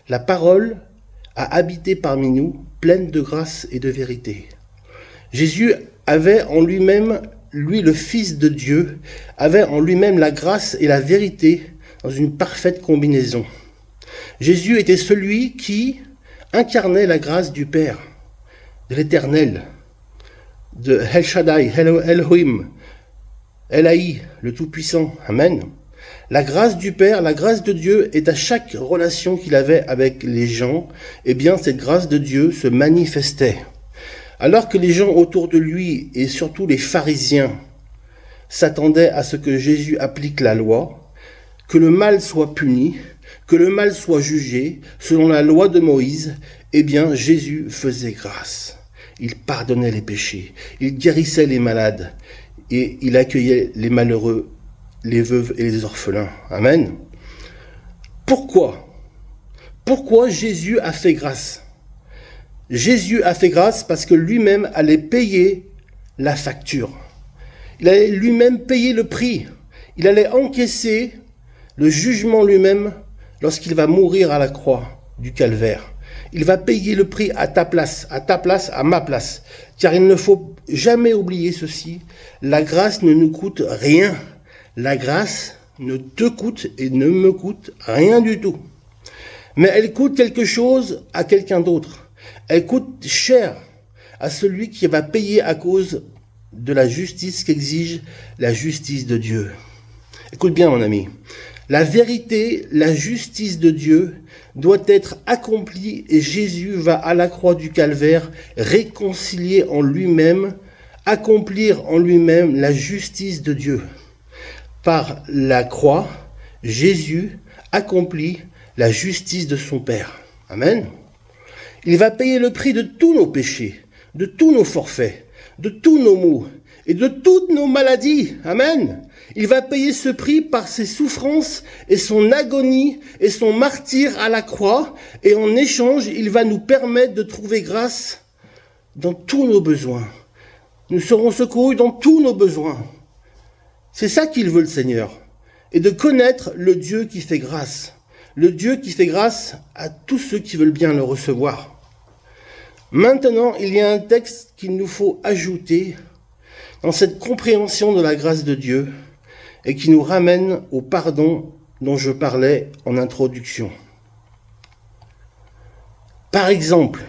La parole a habité parmi nous, pleine de grâce et de vérité. Jésus avait en lui-même, lui le Fils de Dieu, avait en lui-même la grâce et la vérité dans une parfaite combinaison. Jésus était celui qui incarnait la grâce du Père, de l'Éternel, de El Shaddai, Elohim, Elahi, le Tout-Puissant. Amen. La grâce du Père, la grâce de Dieu est à chaque relation qu'il avait avec les gens, eh bien cette grâce de Dieu se manifestait. Alors que les gens autour de lui, et surtout les pharisiens, s'attendaient à ce que Jésus applique la loi, que le mal soit puni, que le mal soit jugé, selon la loi de Moïse, eh bien Jésus faisait grâce. Il pardonnait les péchés, il guérissait les malades, et il accueillait les malheureux, les veuves et les orphelins. Amen. Pourquoi Jésus a fait grâce? Jésus a fait grâce parce que lui-même allait payer la facture. Il allait lui-même payer le prix. Il allait encaisser le jugement lui-même lorsqu'il va mourir à la croix du calvaire. Il va payer le prix à ta place, à ma place. Car il ne faut jamais oublier ceci, la grâce ne nous coûte rien. La grâce ne te coûte et ne me coûte rien du tout. Mais elle coûte quelque chose à quelqu'un d'autre. Elle coûte cher à celui qui va payer à cause de la justice qu'exige la justice de Dieu. Écoute bien mon ami, la vérité, la justice de Dieu doit être accomplie et Jésus va à la croix du calvaire réconcilier en lui-même, accomplir en lui-même la justice de Dieu. Par la croix, Jésus accomplit la justice de son Père. Amen. Il va payer le prix de tous nos péchés, de tous nos forfaits, de tous nos maux et de toutes nos maladies. Amen. Il va payer ce prix par ses souffrances et son agonie et son martyre à la croix. Et en échange, il va nous permettre de trouver grâce dans tous nos besoins. Nous serons secourus dans tous nos besoins. C'est ça qu'il veut le Seigneur. Et de connaître le Dieu qui fait grâce. Le Dieu qui fait grâce à tous ceux qui veulent bien le recevoir. Maintenant, il y a un texte qu'il nous faut ajouter dans cette compréhension de la grâce de Dieu et qui nous ramène au pardon dont je parlais en introduction. Par exemple,